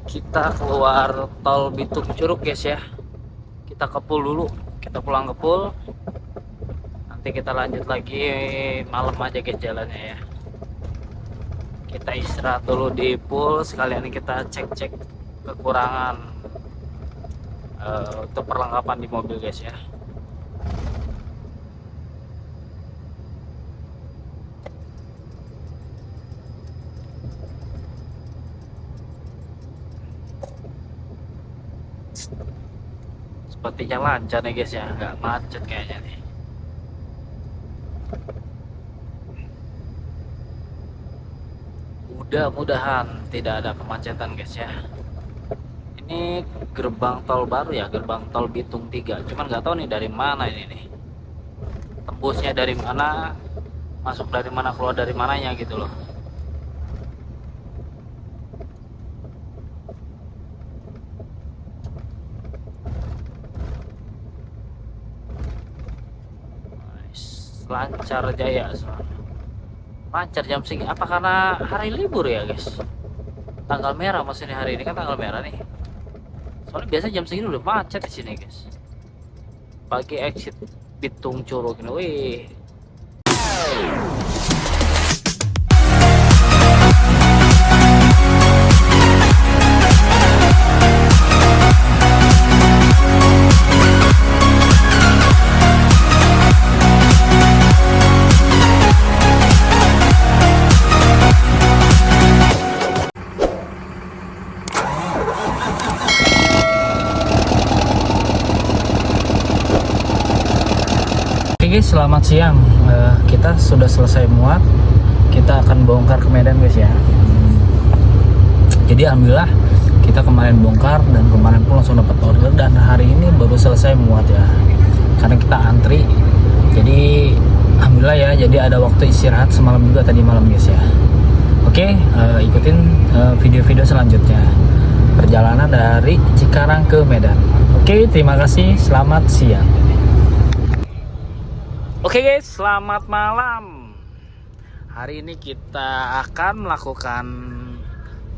Kita keluar tol Bitung Curug guys ya. Kita ke pool dulu, kita pulang ke pool, nanti kita lanjut lagi malam aja guys jalannya ya. Kita istirahat dulu di pool, sekalian kita cek-cek kekurangan untuk perlengkapan di mobil guys ya. Sepertinya lancar nih guys ya, nggak macet kayaknya nih. Mudah-mudahan tidak ada kemacetan guys ya. Ini gerbang tol baru ya, gerbang tol Bitung 3. Cuman nggak tahu nih dari mana ini nih. Tembusnya dari mana, masuk dari mana, keluar dari mananya gitu loh. Lancar jaya soalnya. Lancar jam segini. Apa karena hari libur ya guys? Tanggal merah maksudnya, hari ini kan tanggal merah nih. Soalnya biasa jam segini udah macet di sini guys. Pagi exit Bitung Curug ini, wih. Oke guys, selamat siang. Kita sudah selesai muat. Kita akan bongkar ke Medan guys ya. Jadi alhamdulillah kita kemarin bongkar dan kemarin pun langsung dapat order, dan hari ini baru selesai muat ya. Karena kita antri. Jadi alhamdulillah ya. Jadi ada waktu istirahat semalam juga tadi malam guys ya. Oke, ikutin video-video selanjutnya. Perjalanan dari Cikarang ke Medan. Oke, terima kasih. Selamat siang. Oke guys, selamat malam. Hari ini kita akan melakukan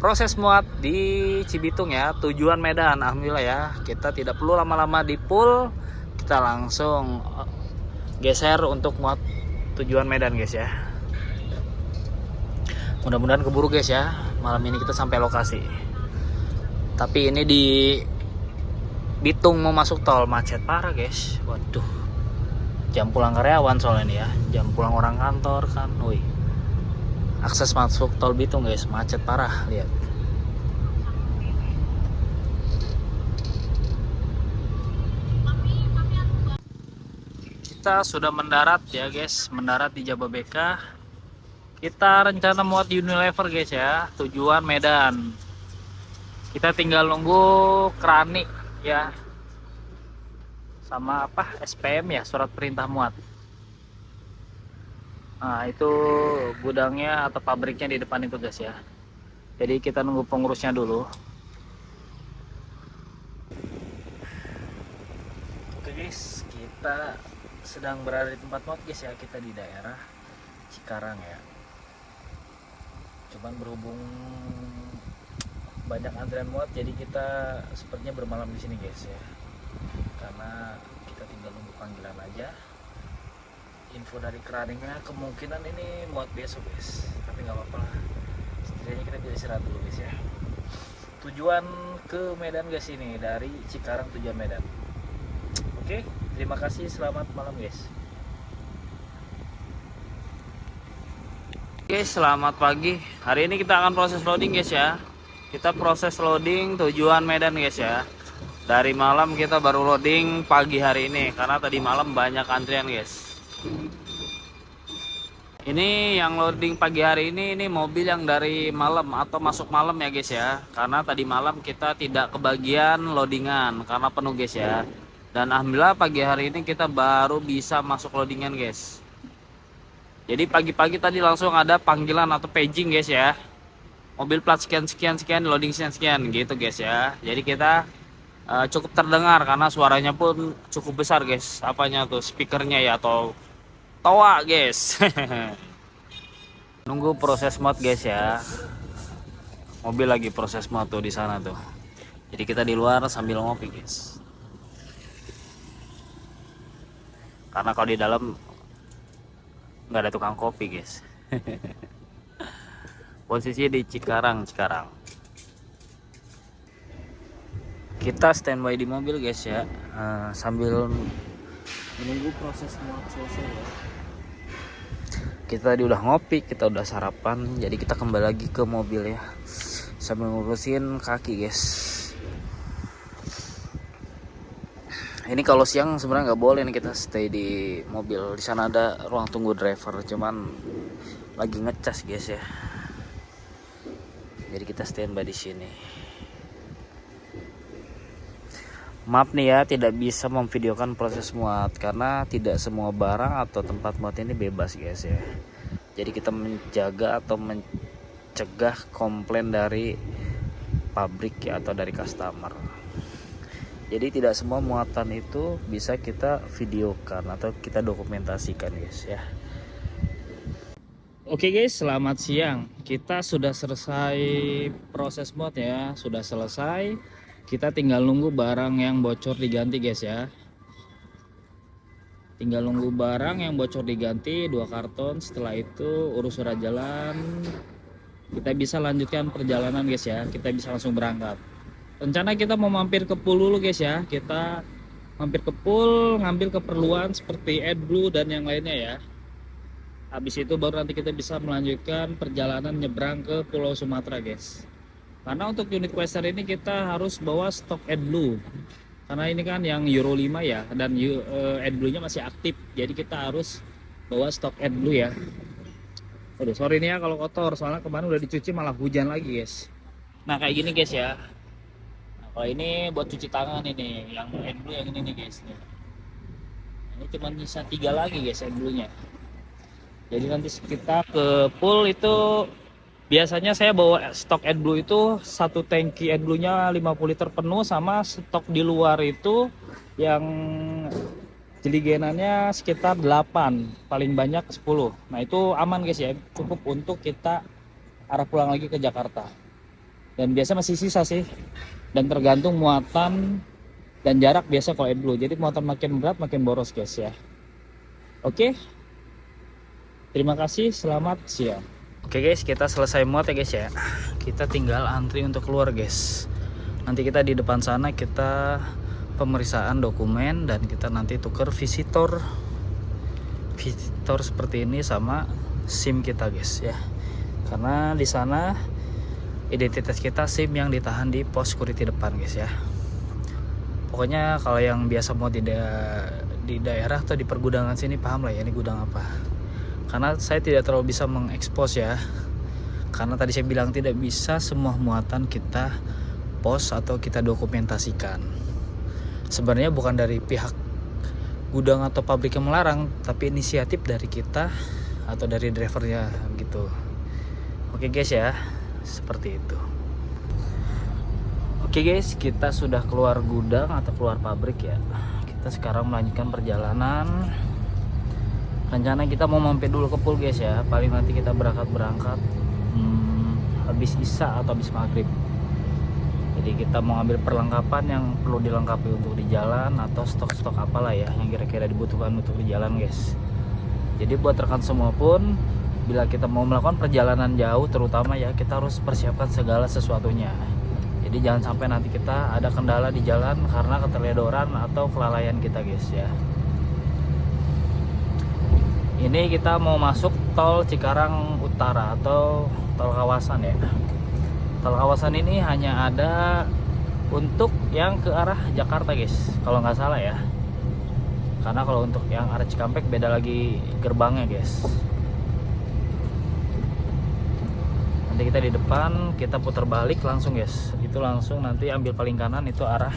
proses muat di Cibitung ya, tujuan Medan. Alhamdulillah ya, kita tidak perlu lama-lama di pool, kita langsung geser untuk muat tujuan Medan guys ya. Mudah-mudahan keburu guys ya, malam ini kita sampai lokasi. Tapi ini di Bitung mau masuk tol, macet parah guys. Waduh, jam pulang karyawan soalnya ini ya, jam pulang orang kantor kan. Wih, akses masuk tol Bitung guys, macet parah, lihat. Kita sudah mendarat ya guys, mendarat di Jababeka. Kita rencana muat di Unilever guys ya, tujuan Medan. Kita tinggal nunggu kranik ya, sama apa, SPM ya, surat perintah muat. Nah itu gudangnya atau pabriknya di depan itu guys ya. Jadi kita nunggu pengurusnya dulu. Oke guys, kita sedang berada di tempat muat guys ya. Kita di daerah Cikarang ya. Cuman berhubung banyak antrian muat, jadi kita sepertinya bermalam di sini guys ya. Karena kita tinggal nunggu panggilan aja. Info dari keraningnya kemungkinan ini muat besok guys, tapi nggak apa-apa lah, setidaknya kita bisa istirahat dulu guys ya. Tujuan ke Medan guys, ini dari Cikarang tujuan Medan. Oke, terima kasih, selamat malam guys. Oke, selamat pagi. Hari ini kita akan proses loading guys ya. Kita proses loading tujuan Medan guys ya. Dari malam kita baru loading pagi hari ini, karena tadi malam banyak antrian guys. Ini yang loading pagi hari ini mobil yang dari malam atau masuk malam ya guys ya. Karena tadi malam kita tidak kebagian loadingan karena penuh guys ya. Dan alhamdulillah pagi hari ini kita baru bisa masuk loadingan guys. Jadi pagi-pagi tadi langsung ada panggilan atau paging guys ya. Mobil plat sekian sekian sekian, loading sekian sekian gitu guys ya. Jadi kita cukup terdengar karena suaranya pun cukup besar guys. Apanya tuh, speakernya ya atau toa guys. Nunggu proses mod guys ya. Mobil lagi proses moto di sana tuh. Jadi kita di luar sambil ngopi guys. Karena kalau di dalam nggak ada tukang kopi guys. Posisi di Cikarang. Kita standby di mobil guys ya, sambil menunggu proses muat selesai ya. Kita udah ngopi, kita udah sarapan, jadi kita kembali lagi ke mobil ya, sambil ngurusin kaki guys. Ini kalau siang sebenarnya nggak boleh nih kita stay di mobil. Di sana ada ruang tunggu driver, cuman lagi ngecas guys ya. Jadi kita standby di sini. Maaf nih ya, tidak bisa memvideokan proses muat karena tidak semua barang atau tempat muat ini bebas guys ya. Jadi kita menjaga atau mencegah komplain dari pabrik ya, atau dari customer. Jadi tidak semua muatan itu bisa kita videokan atau kita dokumentasikan guys ya. Oke guys, selamat siang. Kita sudah selesai proses muat ya, sudah selesai. Kita tinggal nunggu barang yang bocor diganti guys ya. Tinggal nunggu barang yang bocor diganti 2 karton. Setelah itu urus surat jalan, kita bisa lanjutkan perjalanan guys ya. Kita bisa langsung berangkat. Rencana kita mau mampir ke pool dulu guys ya. Kita mampir ke pool, ngambil keperluan seperti AdBlue dan yang lainnya ya. Habis itu baru nanti kita bisa melanjutkan perjalanan nyebrang ke Pulau Sumatera guys. Karena untuk unit Quasar ini kita harus bawa stok AdBlue. Karena ini kan yang Euro 5 ya, dan AdBlue nya masih aktif. Jadi kita harus bawa stok AdBlue ya. Aduh, sorry nih ya kalau kotor, soalnya kemarin udah dicuci malah hujan lagi guys. Nah kayak gini guys ya. Kalau ini buat cuci tangan ini, yang AdBlue yang ini nih guys. Ini cuma bisa 3 lagi guys AdBlue nya. Jadi nanti kita ke pool itu biasanya saya bawa stok AdBlue itu 1 tangki AdBlue nya 50 liter penuh, sama stok di luar itu yang jeligenannya sekitar 8, paling banyak 10. Nah itu aman guys ya, cukup untuk kita arah pulang lagi ke Jakarta. Dan biasa masih sisa sih, dan tergantung muatan dan jarak biasa kalau AdBlue. Jadi muatan makin berat makin boros guys ya. Oke, terima kasih, selamat siang. Oke guys, kita selesai muat ya guys ya. Kita tinggal antri untuk keluar guys. Nanti kita di depan sana kita pemeriksaan dokumen, dan kita nanti tuker visitor seperti ini sama SIM kita guys ya. Karena di sana identitas kita SIM yang ditahan di pos security depan guys ya. Pokoknya kalau yang biasa mau di daerah atau di pergudangan sini paham lah ya ini gudang apa. Karena saya tidak terlalu bisa mengekspos ya. Karena tadi saya bilang tidak bisa semua muatan kita post atau kita dokumentasikan. Sebenarnya bukan dari pihak gudang atau pabrik yang melarang, tapi inisiatif dari kita atau dari drivernya gitu. Oke guys ya, seperti itu. Oke guys, kita sudah keluar gudang atau keluar pabrik ya. Kita sekarang melanjutkan perjalanan. Rencana kita mau mampir dulu ke pool guys ya. Paling nanti kita berangkat habis isya atau habis maghrib. Jadi kita mau ambil perlengkapan yang perlu dilengkapi untuk di jalan, atau stok-stok apalah ya yang kira-kira dibutuhkan untuk di jalan guys. Jadi buat rekan semua pun, bila kita mau melakukan perjalanan jauh terutama ya, kita harus persiapkan segala sesuatunya. Jadi jangan sampai nanti kita ada kendala di jalan karena keteledoran atau kelalaian kita guys ya. Ini kita mau masuk tol Cikarang Utara atau tol kawasan ya. Tol kawasan ini hanya ada untuk yang ke arah Jakarta guys, kalau nggak salah ya. Karena kalau untuk yang arah Cikampek beda lagi gerbangnya guys. Nanti kita di depan, kita putar balik langsung guys. Itu langsung nanti ambil paling kanan itu arah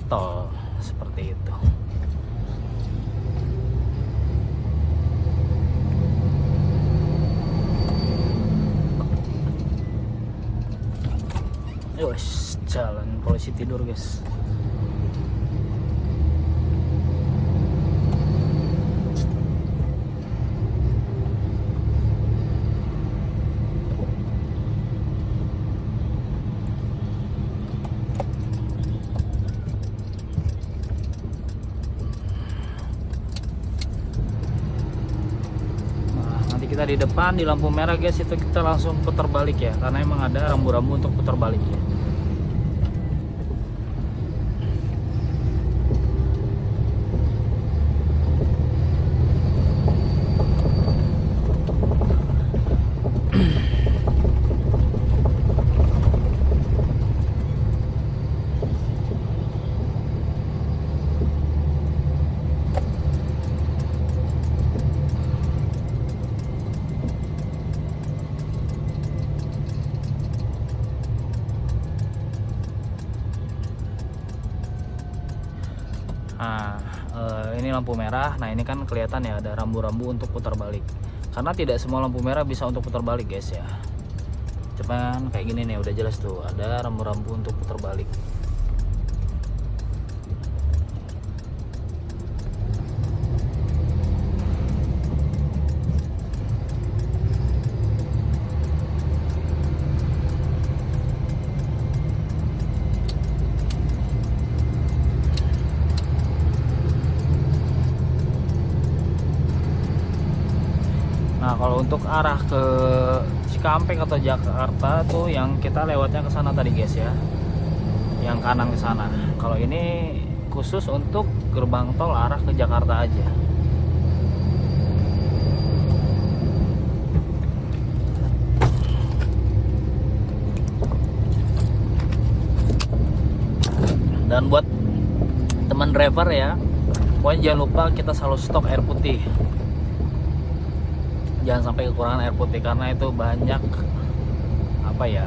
tol, seperti itu. Yos, jalan polisi tidur guys. kita di depan di lampu merah guys, itu kita langsung putar balik ya, karena emang ada rambu-rambu untuk putar balik ya. Nah, ini lampu merah. Nah, ini kan kelihatan ya ada rambu-rambu untuk putar balik. Karena tidak semua lampu merah bisa untuk putar balik, guys ya. Cuman kayak gini nih udah jelas tuh, ada rambu-rambu untuk putar balik. Nah, kalau untuk arah ke Cikampek atau Jakarta tuh yang kita lewatnya ke sana tadi guys ya, yang kanan ke sana. Kalau ini khusus untuk gerbang tol arah ke Jakarta aja. Dan buat teman driver ya, pokoknya jangan lupa kita selalu stok air putih. Jangan sampai kekurangan air putih, karena itu banyak apa ya,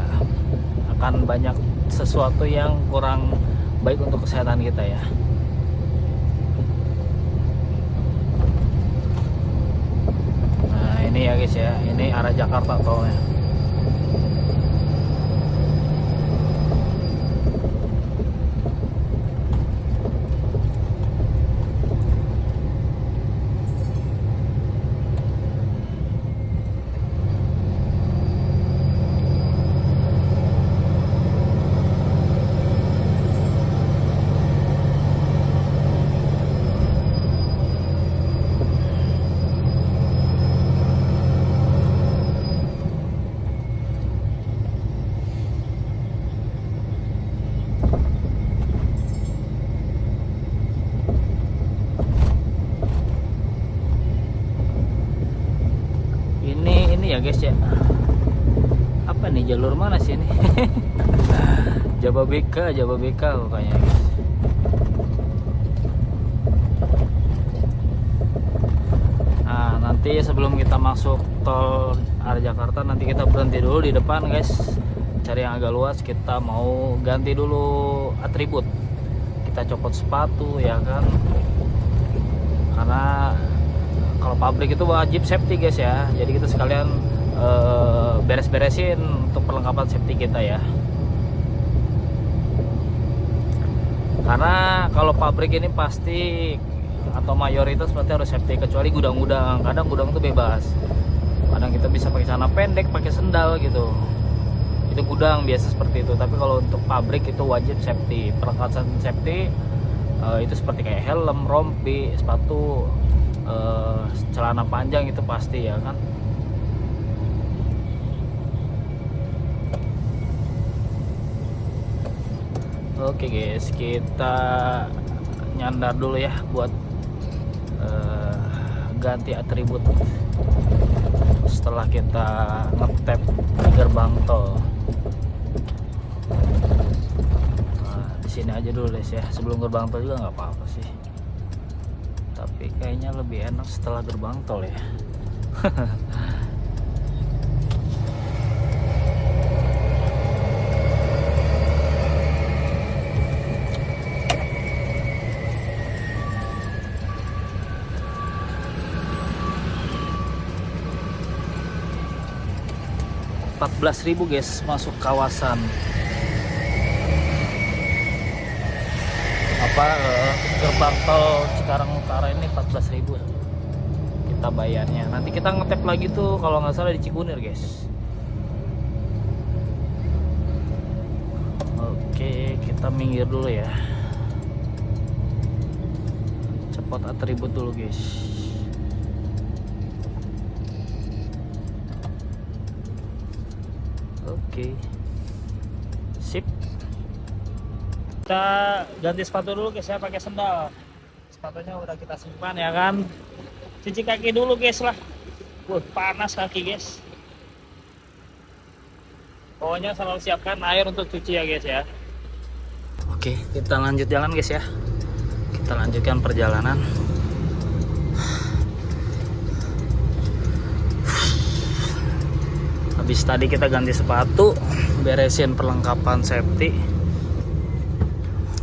akan banyak sesuatu yang kurang baik untuk kesehatan kita ya. Nah, ini ya guys ya, ini arah Jakarta tolnya. Ini ya guys ya, apa nih, jalur mana sih ini? Jababeka pokoknya guys. Nah, nanti sebelum kita masuk tol arah Jakarta, nanti kita berhenti dulu di depan guys, cari yang agak luas. Kita mau ganti dulu atribut, kita copot sepatu ya kan, karena kalau pabrik itu wajib safety guys ya. Jadi kita sekalian beres-beresin untuk perlengkapan safety kita ya. Karena kalau pabrik ini pasti atau mayoritas pasti harus safety, kecuali gudang-gudang. Kadang gudang itu bebas. Kadang kita bisa pakai celana pendek, pakai sendal gitu. Itu gudang biasa seperti itu. Tapi kalau untuk pabrik itu wajib safety. Perlengkapan safety itu seperti kayak helm, rompi, sepatu, celana panjang itu pasti ya kan. Oke guys, kita nyandar dulu ya buat ganti atribut setelah kita ngetap di gerbang tol. Nah, di sini aja dulu guys ya, sebelum gerbang tol juga nggak apa-apa sih, tapi kayaknya lebih enak setelah gerbang tol ya. 14.000 guys masuk kawasan gerbang tol Cikarang Utara ini. 14.000 kita bayarnya. Nanti kita ngetap lagi tuh kalau nggak salah di Cikunir guys. Oke, kita minggir dulu ya, cepot atribut dulu guys. Oke. Sip. Kita ganti sepatu dulu guys ya, pakai sendal. Sepatunya udah kita simpan ya kan. Cuci kaki dulu guys lah. Panas kaki guys. Pokoknya selalu siapkan air untuk cuci ya guys ya. Oke, kita lanjut jalan guys ya. Kita lanjutkan perjalanan. Habis tadi kita ganti sepatu, beresin perlengkapan safety.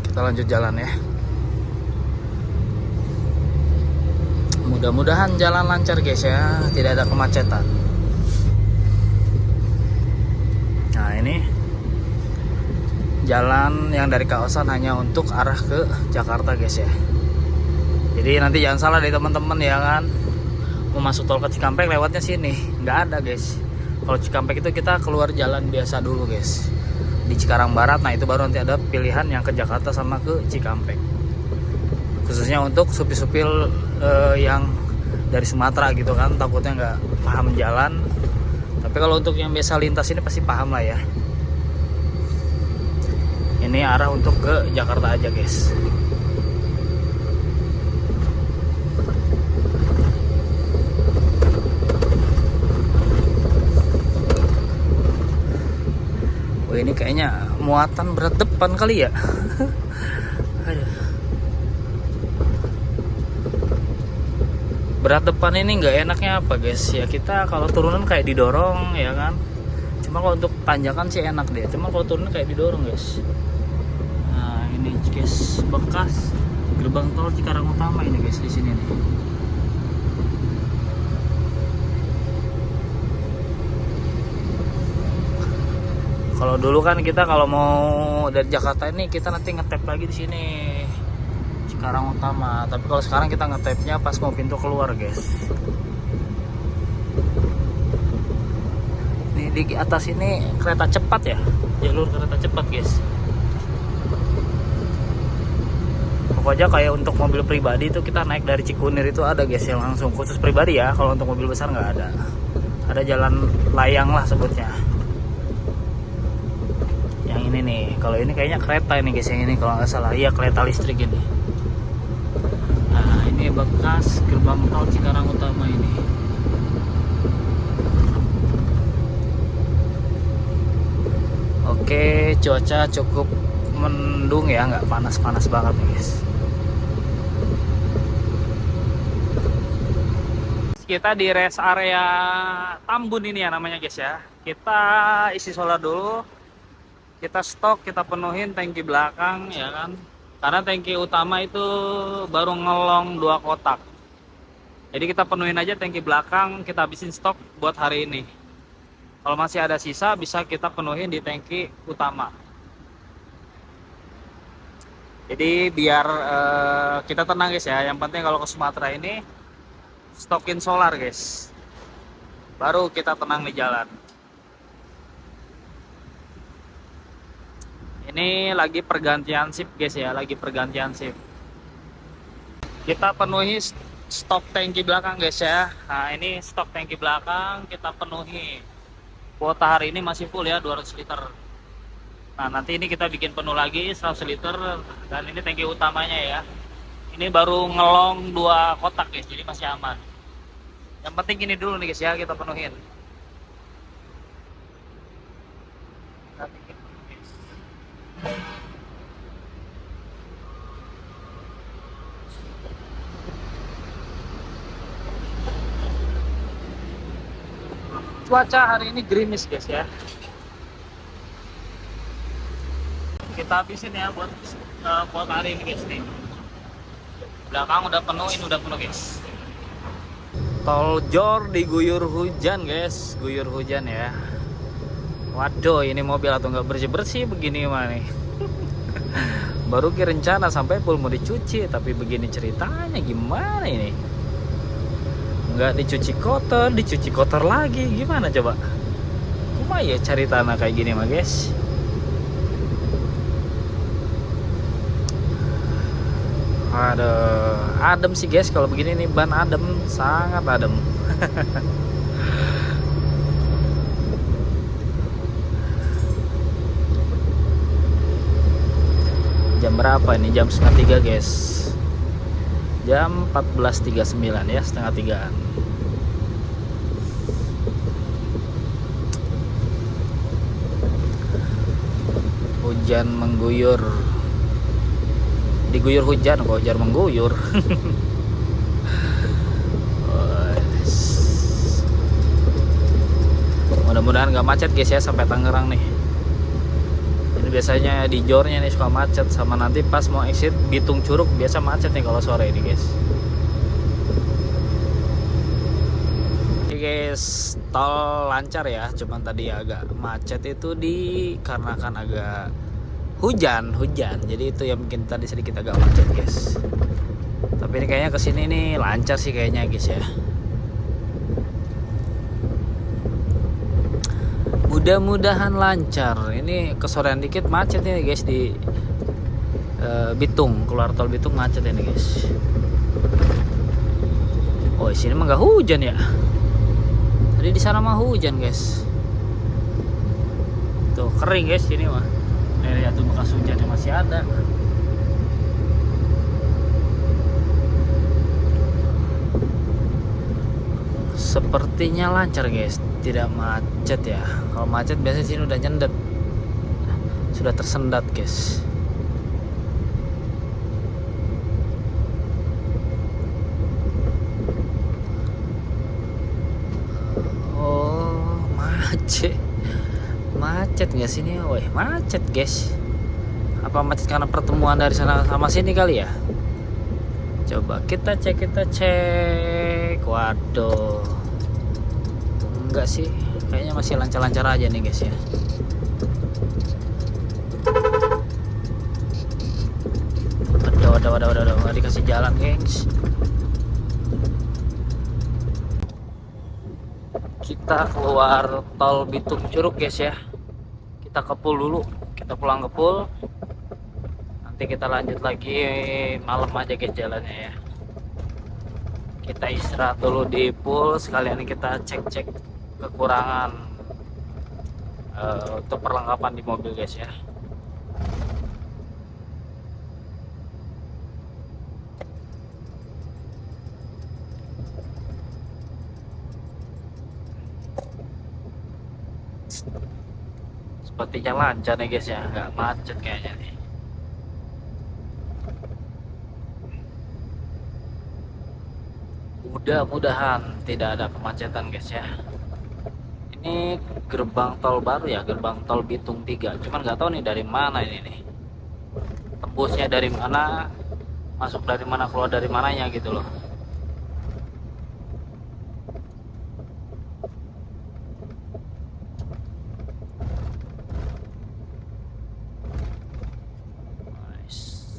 Kita lanjut jalan ya. Mudah-mudahan jalan lancar guys ya, tidak ada kemacetan. Nah ini jalan yang dari kawasan hanya untuk arah ke Jakarta guys ya. Jadi nanti jangan salah dari teman-teman ya kan, mau masuk tol ke Cikampek lewatnya sini, nggak ada guys. Kalau Cikampek itu kita keluar jalan biasa dulu guys, di Cikarang Barat. Nah itu baru nanti ada pilihan yang ke Jakarta sama ke Cikampek. Khususnya untuk supir-supir yang dari Sumatera gitu kan, takutnya nggak paham jalan. Tapi kalau untuk yang biasa lintas ini pasti paham lah ya. Ini arah untuk ke Jakarta aja guys. Oh ini kayaknya muatan berat depan kali ya. Aduh. Berat depan ini nggak enaknya apa guys ya, kita kalau turunan kayak didorong ya kan. Cuma kalau untuk tanjakan sih enak deh, cuma kalau turunan kayak didorong guys. Nah ini guys bekas gerbang tol Cikarang Utama ini guys, di sini nih. Kalau dulu kan kita kalau mau dari Jakarta ini kita nanti ngetap lagi di sini Cikarang Utama. Tapi kalau sekarang kita ngetapnya pas mau pintu keluar guys. Ini di atas ini kereta cepat ya, jalur kereta cepat guys. Pokoknya kayak untuk mobil pribadi itu kita naik dari Cikunir itu ada guys yang langsung khusus pribadi ya. Kalau untuk mobil besar nggak ada. Ada jalan layang lah sebutnya. Yang ini nih, kalau ini kayaknya kereta ini guys, yang ini kalau nggak salah, iya kereta listrik ini. Nah ini bekas gerbang tol Cikarang Utama ini. Oke, cuaca cukup mendung ya, nggak panas-panas banget nih guys. Kita di rest area Tambun ini ya namanya guys ya. Kita isi solar dulu. Kita stok, kita penuhin tangki belakang ya kan, karena tangki utama itu baru ngelong 2 kotak. Jadi kita penuhin aja tangki belakang, kita habisin stok buat hari ini. Kalau masih ada sisa bisa kita penuhin di tangki utama. Jadi biar kita tenang guys ya. Yang penting kalau ke Sumatera ini stokin solar guys, baru kita tenang di jalan. Ini lagi pergantian shift guys ya, lagi pergantian shift. Kita penuhi stok tangki belakang guys ya. Nah ini stok tangki belakang kita penuhi. Kuota hari ini masih full ya, 200 liter. Nah nanti ini kita bikin penuh lagi 100 liter. Dan ini tangki utamanya ya. Ini baru ngelong 2 kotak guys, jadi masih aman. Yang penting ini dulu nih guys ya, kita penuhin. Cuaca hari ini gerimis guys ya. Kita habisin ya buat hari ini guys nih. Belakang udah penuh, ini udah penuh guys. Tol Jor diguyur hujan guys, guyur hujan ya. Waduh, ini mobil atau nggak bersih-bersih begini mah nih. Baru rencana sampai full mau dicuci, tapi begini ceritanya gimana ini? Nggak dicuci kotor lagi, gimana coba? Cuma ya cari tanah kayak gini mah guys. Aduh, adem sih guys kalau begini nih, ban adem, sangat adem. Jam berapa ini? Jam setengah tiga guys. Jam 14.39 ya, setengah tigaan. Hujan mengguyur. Diguyur hujan kok, hujan mengguyur. Mudah-mudahan nggak macet guys ya sampai Tangerang nih. Ini biasanya di Jornya nih suka macet, sama nanti pas mau exit Bitung Curug biasa macet nih kalau sore ini guys. Oke guys, tol lancar ya, cuman tadi agak macet itu dikarenakan agak hujan, jadi itu yang bikin tadi sedikit agak macet guys. Tapi ini kayaknya kesini nih lancar sih kayaknya guys ya. Mudah-mudahan lancar. Ini kesorean dikit macet nih guys di Bitung, keluar tol Bitung macet ini guys. Oh, di sini mah nggak hujan ya. Tadi di sana mah hujan guys. Tuh kering guys sini mah. Lihat tuh bekas hujannya masih ada. Sepertinya lancar guys, tidak macet ya. Kalau macet biasanya sini udah nyendet, sudah tersendat guys. Oh macet nggak sini? Woi macet guys. Apa macet karena pertemuan dari sana sama sini kali ya? Coba kita cek. Waduh, enggak sih, kayaknya masih lancar-lancar aja nih guys ya. Waduh, nggak dikasih jalan gengs. Kita keluar tol Bitung Curug guys ya. Kita ke Pool dulu, kita pulang ke Pool. Nanti kita lanjut lagi malam aja guys jalannya ya. Kita istirahat dulu di Pool, sekalian kita cek kekurangan untuk perlengkapan di mobil guys ya. Sepertinya lancar nih guys ya, nggak macet kayaknya nih. Mudah-mudahan tidak ada kemacetan guys ya. Ini gerbang tol baru ya, gerbang tol Bitung 3. Cuman nggak tahu nih dari mana ini nih. Tembusnya dari mana, masuk dari mana, keluar dari mananya gitu loh.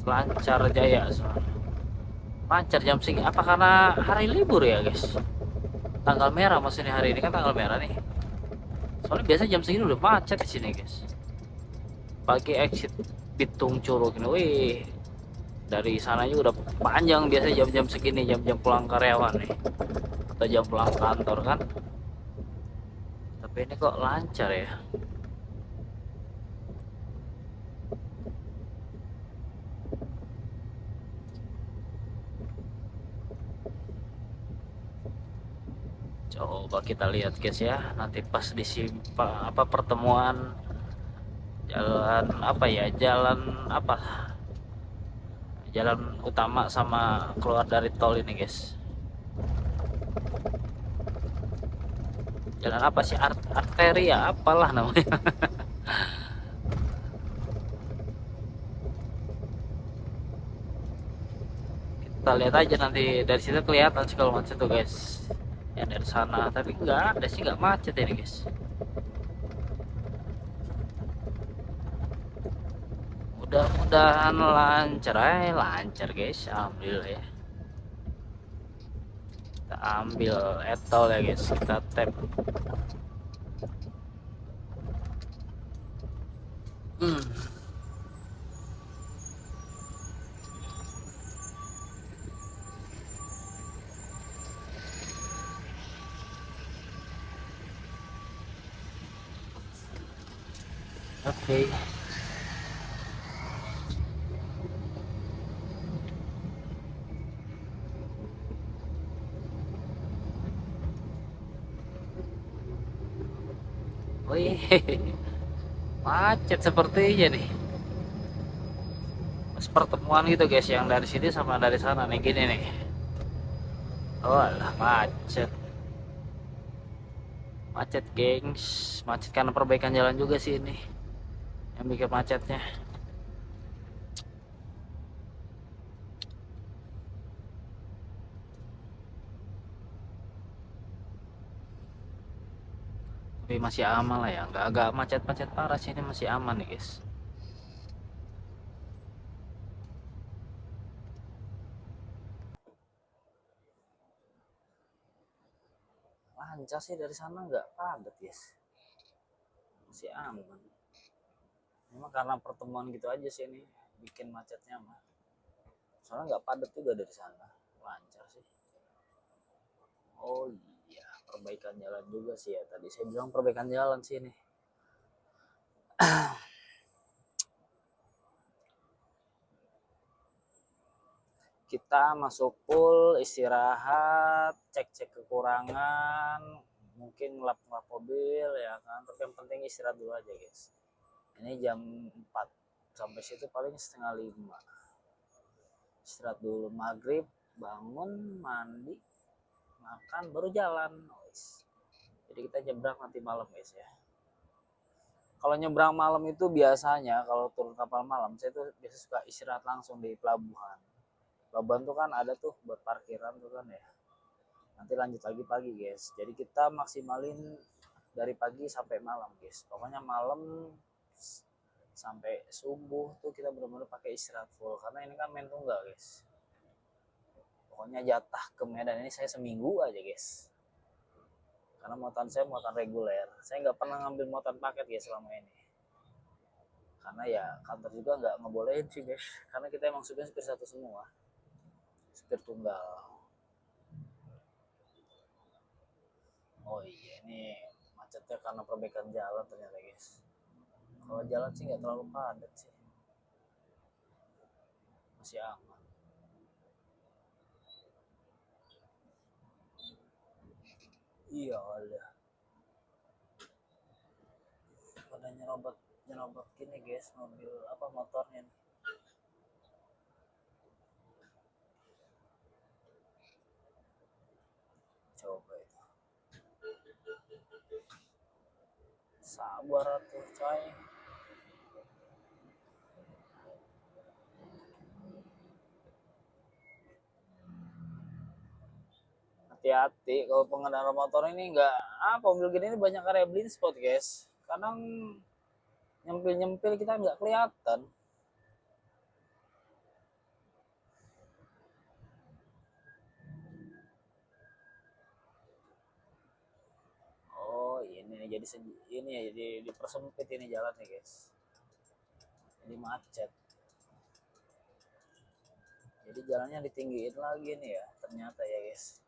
Lancar jaya soalnya. Lancar jam segini. Apa karena hari libur ya guys? Tanggal merah maksudnya, hari ini kan tanggal merah nih. Soalnya biasa jam segini udah macet di sini guys. Pagi exit Bitung Curug ini, wih, dari sana juga udah panjang biasa jam-jam segini, jam-jam pulang karyawan nih, atau jam pulang kantor kan. Tapi ini kok lancar ya. Coba kita lihat guys ya, nanti pas di pertemuan jalan apa ya, jalan utama sama keluar dari tol ini guys. Jalan apa sih, arteri ya, apalah namanya. Kita lihat aja nanti dari situ kelihatan sih kalau macet tuh guys. Ya dari sana, tapi nggak ada sih, nggak macet ini guys. Mudah-mudahan lancar guys, alhamdulillah ya. Kita ambil etol ya guys, kita tap. Oke. Wih, macet sepertinya nih. Pas pertemuan gitu guys, yang dari sini sama dari sana nih gini nih. Oh alah macet. Macet gengs, macet karena perbaikan jalan juga sih ini yang bikin macetnya. Tapi masih aman lah ya, nggak agak macet-macet parah sih, ini masih aman nih guys. Lancar sih dari sana, nggak padat guys, masih aman. Memang karena pertemuan gitu aja sih ini bikin macetnya mah. Soalnya nggak padat juga dari sana, lancar sih. Oh iya, perbaikan jalan juga sih ya, tadi saya bilang perbaikan jalan sih ini. Kita masuk pool, istirahat, cek-cek kekurangan, mungkin ngelap-ngelap mobil ya kan, tapi yang penting istirahat dulu aja guys. Ini jam 4, sampai situ paling setengah 5. Istirahat dulu, maghrib bangun, mandi, makan, baru jalan. Jadi kita nyebrang nanti malam guys ya. Kalau nyebrang malam itu biasanya kalau turun kapal malam, saya tuh biasa suka istirahat langsung di pelabuhan. Pelabuhan tuh kan ada tuh buat parkiran tuh kan ya. Nanti lanjut lagi pagi guys. Jadi kita maksimalin dari pagi sampai malam guys. Pokoknya malam sampai subuh tuh kita benar-benar pakai istirahat full, karena ini kan main tunggal guys. Pokoknya jatah ke Medan ini saya seminggu aja guys, karena muatan saya muatan reguler. Saya nggak pernah ngambil muatan paket guys selama ini, karena ya kantor juga nggak ngebolehin sih guys, karena kita emang supir satu semua, supir tunggal. Oh iya, ini macetnya karena perbaikan jalan ternyata guys. Kalau jalan sih nggak terlalu padat sih, masih aman. Iya ada, pada nyerobot nyerobot gini guys, mobil apa motornya nih. Coba itu, sabar tuh coy. Hati-hati kalau pengendara motor ini, nggak apa, mobil gini ini banyak area blind spot guys. Kadang nyempil nyempil kita nggak kelihatan. Oh ini jadi ini ya, jadi dipersempit ini jalannya guys, jadi macet. Jadi jalannya ditinggiin lagi nih ya ternyata ya guys.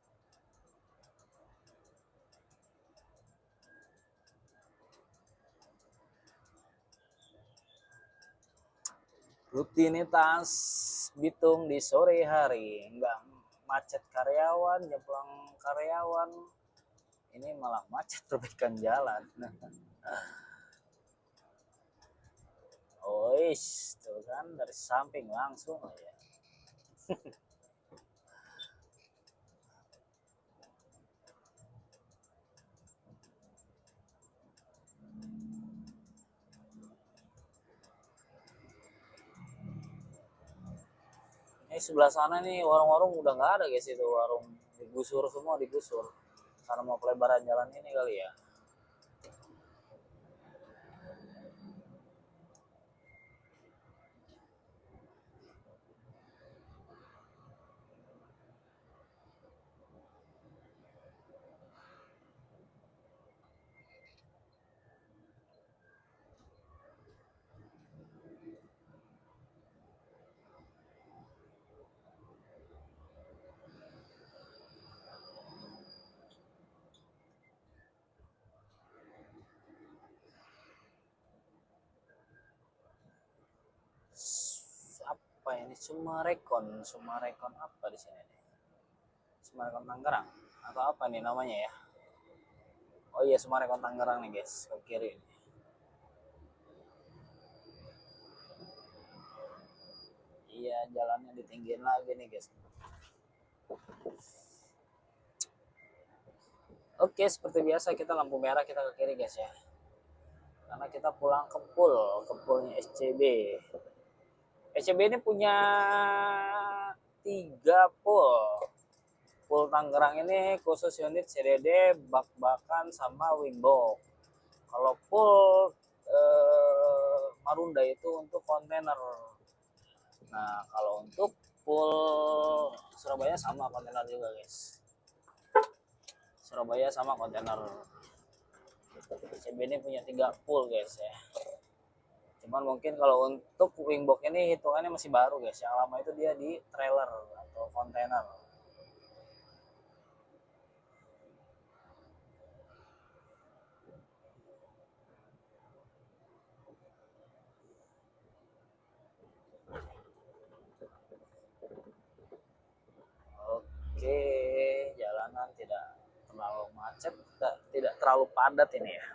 Rutinitas Bitung di sore hari, nggak macet karyawan, nyeplang karyawan, ini malah macet perbaikan jalan. Oh tuh kan dari samping langsung aja. Ini sebelah sana nih warung-warung udah nggak ada guys, itu warung digusur semua, digusur karena mau pelebaran jalan ini kali ya. Apa ini, Sumarekon apa di sini nih? Sumarekon Tangerang atau apa nih namanya ya? Oh iya, Sumarekon Tangerang nih guys, ke kiri. Iya, jalannya ditinggiin lagi nih guys. Oke, seperti biasa kita lampu merah, kita ke kiri guys ya. Karena kita pulang ke poolnya SCB. SCB ini punya 3 pool. Pool Tangerang ini khusus unit CDD, bak-bakan sama wingbox. Kalau pool Marunda itu untuk kontainer. Nah, kalau untuk pool Surabaya sama kontainer juga guys. Surabaya sama kontainer. CB ini punya 3 pool guys ya. Cuman mungkin kalau untuk wingbox ini hitungannya masih baru guys. Yang lama itu dia di trailer atau kontainer. Oke, jalanan tidak terlalu macet, tidak terlalu padat ini ya.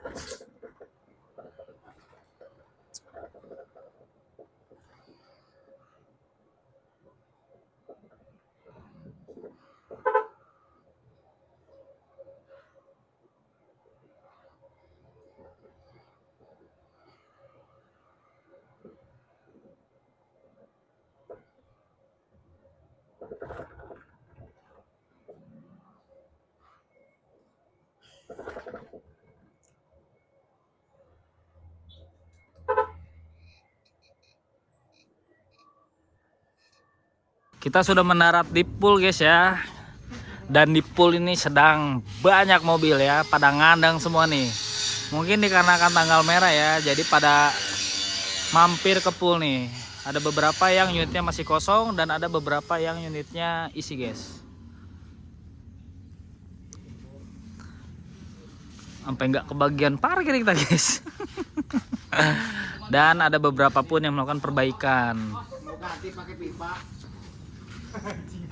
Kita sudah mendarat di pool guys ya. Dan di pool ini sedang banyak mobil ya, pada ngandang semua nih. Mungkin dikarenakan tanggal merah ya, jadi pada mampir ke pool nih. Ada beberapa yang unitnya masih kosong dan ada beberapa yang unitnya isi guys. Sampai nggak kebagian parkir kita guys. Dan ada beberapa pun yang melakukan perbaikan.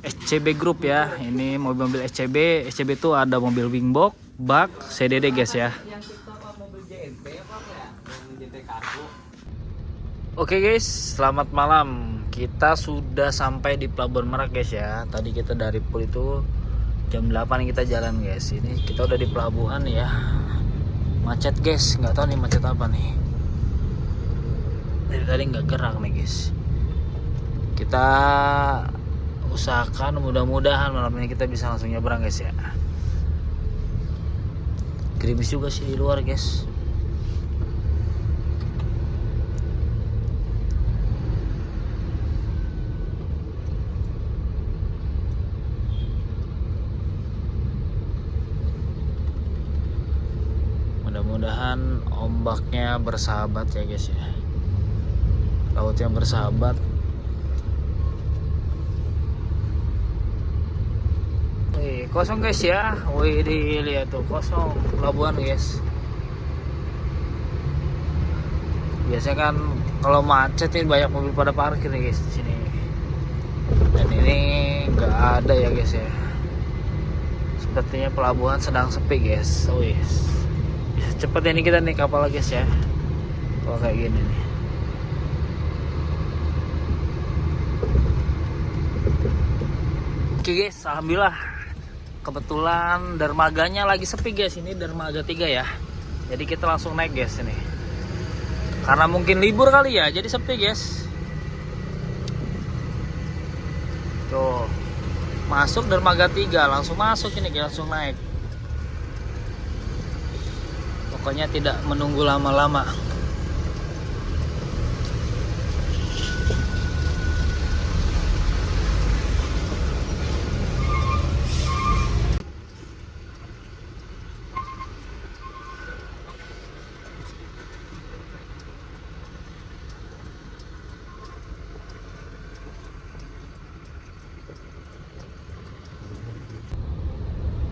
SCB Group ya, ini mobil-mobil SCB. SCB itu ada mobil wingbox, bak, CDD guys ya. Oke guys, selamat malam. Kita sudah sampai di Pelabuhan Merak guys ya. Tadi kita dari pool itu jam 8 kita jalan guys. Ini kita udah di pelabuhan ya. Macet guys, nggak tahu nih macet apa nih. Dari tadi nggak gerak nih guys. Kita usahakan mudah-mudahan malam ini kita bisa langsung nyebrang guys ya. Gerimis juga sih di luar guys. Mudah-mudahan ombaknya bersahabat ya guys ya. Lautnya bersahabat. Wih, kosong guys ya. Wih, dilihat tuh kosong pelabuhan guys. Biasanya kan kalau macet ini banyak mobil pada parkir nih guys di sini. Dan ini nggak ada ya guys ya. Sepertinya pelabuhan sedang sepi guys. Wih, cepet ini kita naik kapal guys ya. Kalau kayak gini nih. Oke guys, alhamdulillah. Kebetulan dermaganya lagi sepi guys, ini dermaga 3 ya. Jadi kita langsung naik guys ini. Karena mungkin libur kali ya, jadi sepi guys. Tuh. Masuk dermaga 3, langsung masuk ini guys, langsung naik. Pokoknya tidak menunggu lama-lama.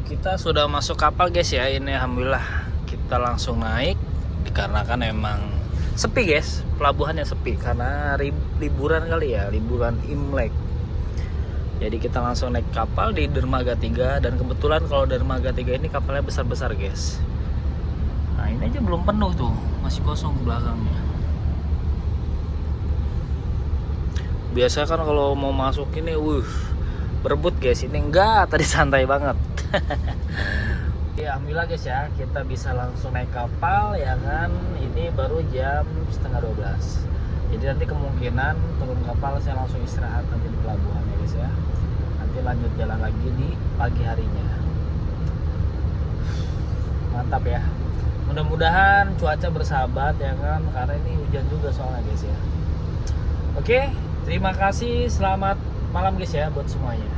Kita sudah masuk kapal guys ya. Ini alhamdulillah kita langsung naik dikarenakan emang sepi guys, pelabuhannya sepi karena liburan kali ya, liburan Imlek. Jadi kita langsung naik kapal di dermaga 3 dan kebetulan kalau dermaga 3 ini kapalnya besar-besar guys. Nah ini aja belum penuh tuh, masih kosong ke belakangnya. Biasa kan kalau mau masuk ini, berebut guys. Ini enggak, tadi santai banget. Ya alhamdulillah guys ya, kita bisa langsung naik kapal ya kan. Ini baru jam setengah 12. Jadi nanti kemungkinan turun kapal saya langsung istirahat nanti di pelabuhan ya guys ya. Nanti lanjut jalan lagi di pagi harinya. Mantap ya. Mudah-mudahan cuaca bersahabat ya kan, karena ini hujan juga soalnya guys ya. Oke, terima kasih, selamat malam guys ya buat semuanya.